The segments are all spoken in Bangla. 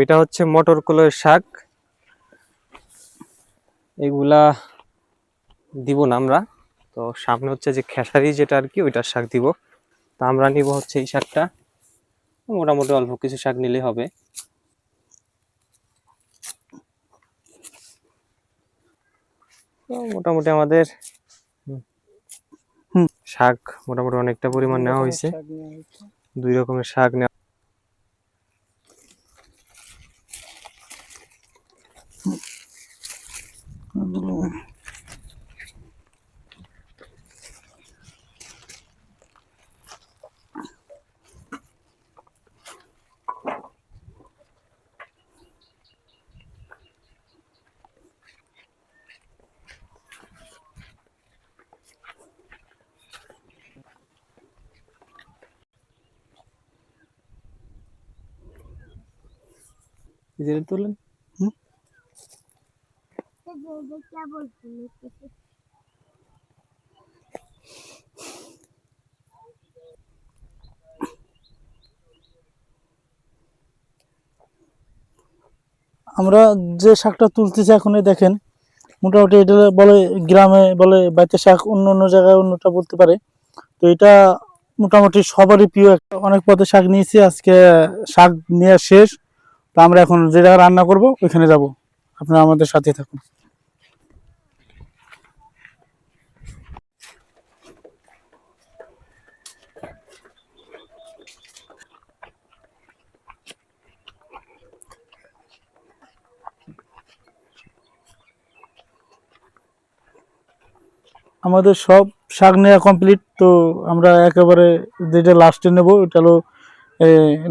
এটা হচ্ছে মটর কলাইয়ের শাক। এগুলা দিব না আমরা, তো সামনে হচ্ছে যে খেসারি যেটা আর কি, ওইটার শাক দিব। তো আমরা নিব হচ্ছে এই শাকটা, মোটামুটি অল্প কিছু শাক নিলেই হবে। তো মোটামুটি আমাদের শাক মোটামুটি অনেকটা পরিমাণ নেওয়া হয়েছে। 2 রকমের শাক নেওয়া। তোলেন আমরা যে শাকটা তুলতেছি এখন দেখেন, মোটামুটি এটা বলে গ্রামে বলে বাইতে শাক, অন্য অন্য জায়গায় অন্যটা বলতে পারে। তো এটা মোটামুটি সবারই প্রিয় একটা। অনেক পদে শাক নিয়েছি, আজকে শাক নেওয়া শেষ। তো আমরা এখন যে জায়গায় রান্না করব ওইখানে যাব, আপনারা আমাদের সাথে থাকুন। আমাদের সব শাক নেওয়া কমপ্লিট। তো আমরা একেবারে যেটা লাস্টে নেব এটা হলো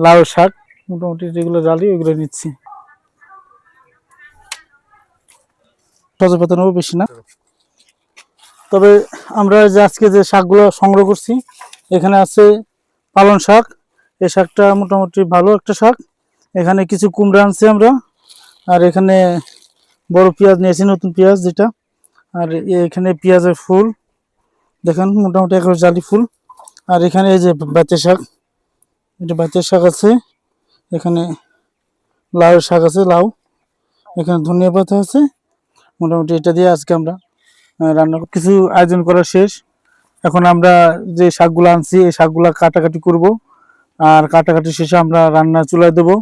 লাউ শাক। মোটামুটি যেগুলো জালি ওইগুলো নিচ্ছি। সজে পাতা নেবো, বেশি না। তবে আমরা যে আজকে যে শাকগুলো সংগ্রহ করছি, এখানে আছে পালং শাক। এই শাকটা মোটামুটি ভালো একটা শাক। এখানে কিছু কুমড়া আনছি আমরা, আর এখানে বড় পেঁয়াজ নিয়েছি, নতুন পেঁয়াজ যেটা। আর এখানে পেঁয়াজের ফুল দেখেন, মোটামুটি একবার জালি ফুল। আর এখানে এই যে বাতের শাক, এটা বাতের শাক আছে। এখানে লাউ শাক আছে, লাউ। এখানে ধনিয়া পাতা আছে। মোটামুটি এটা দিয়ে আজকে আমরা রান্না কিছু আয়োজন করা শেষ। এখন আমরা যে শাকগুলো আনছি এই শাকগুলো কাটাকাটি করব, আর কাটাকাটি শেষে আমরা রান্না চুলায় দেবো।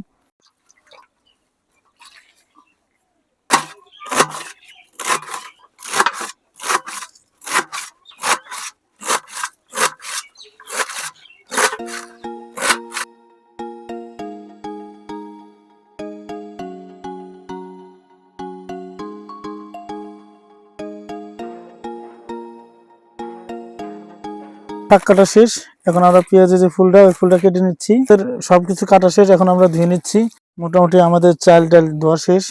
শাক কাটা শেষ, এখন আমরা পেঁয়াজের যে ফুলটা, ওই ফুলটা কেটে নিচ্ছি। সবকিছু কাটা শেষ, এখন আমরা ধুয়ে নিচ্ছি। মোটামুটি আমাদের চাল ডাল ধোয়া শেষ,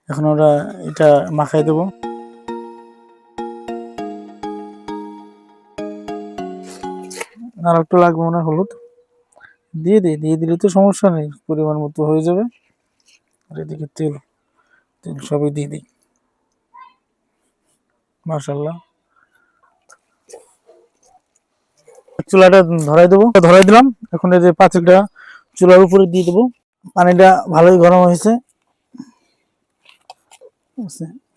এখন আমরা এটা মাখাই দেবো। আর একটু লাগবে মনে হয় হলুদ, দিয়ে দিলে তো সমস্যা নেই, পরিমাণ মতো হয়ে যাবে। আর এদিকে তেল তেল সবই দিয়ে দিই। মাশাআল্লাহ, চুলাটা ধরাই দিলাম। এখন এই যে পাঁচিলটা চুলার উপরে দিয়ে দেবো। পানিটা ভালোই গরম হয়েছে।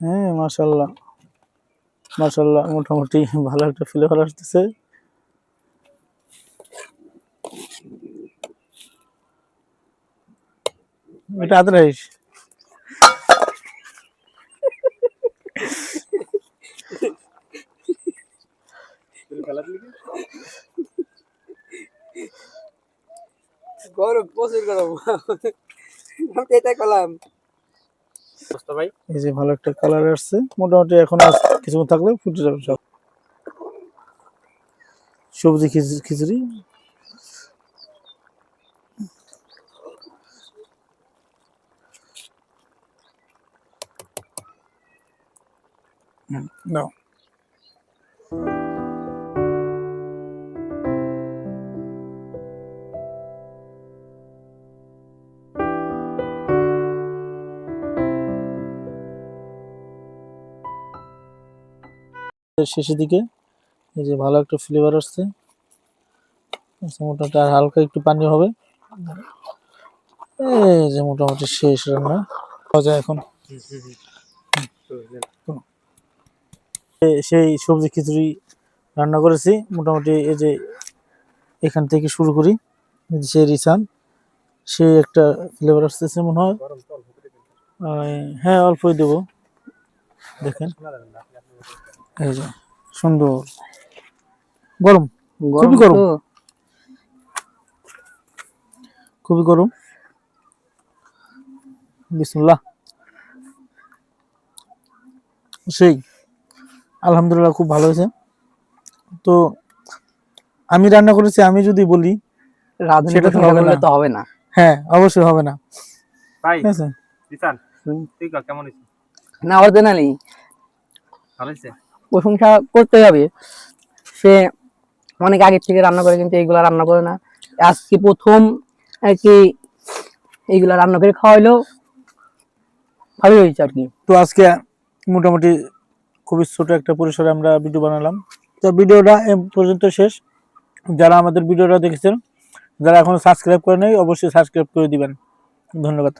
হ্যাঁ, মাশাআল্লাহ মাশাআল্লাহ, মোটামুটি ভালো একটা ফ্লেভার আসতেছে। এটা আদরাইস। গরম, প্রচুর গরম। এটাই করলাম ভাই। এই যে ভালো একটা কালার আসছে, মোটামুটি এখন আর কিছুক্ষণ থাকলে ফুটে যাবে সব। সবজি খিচুড়ি। নাও। শেষের দিকে এই যে ভালো একটা ফ্লেভার আসছে। মোটামুটি আর হালকা একটু পানি হবে। এই যে মোটামুটি শেষ রান্না পাওয়া যায় এখন। সেই সবজি খিচুড়ি রান্না করেছি মোটামুটি। এই যে এখান থেকে শুরু করি, এই যে সেই রিসান, সেই একটা ফ্লেভার আসতেছে মনে হয়। হ্যাঁ অল্পই দেবো, দেখেন এই যে সুন্দর গরম, খুবই গরম, খুবই গরম। বিসমিল্লাহ। সেই আলহামদুলিল্লাহ খুব ভালো হয়েছে। তো আমি রান্না করেছি, আমি যদি বলি রাঁধুনি সেটা তো প্রশংসা হবে করলে না। তো হবে না। হ্যাঁ অবশ্যই হবে না, ভাই ঠিক আছে। রিসান ঠিক আছে, কেমন হয়েছে? না অরিজিনালি ভালো হয়েছে। প্রশংসা করতে হবে। সে অনেক আগে থেকে রান্না করে, কিন্তু এইগুলা রান্না করে না। আজকে প্রথম আর কি এইগুলা রান্না করে খাওয়াইলো, ভালোই হয়েছে আর কি। তো আজকে মোটামুটি খুবই ছোট একটা পরিসরে আমরা ভিডিও বানালাম। তো ভিডিওটা এ পর্যন্ত শেষ। যারা আমাদের ভিডিওটা দেখেছেন, যারা এখনো সাবস্ক্রাইব করে নাই, অবশ্যই সাবস্ক্রাইব করে দিবেন। ধন্যবাদ।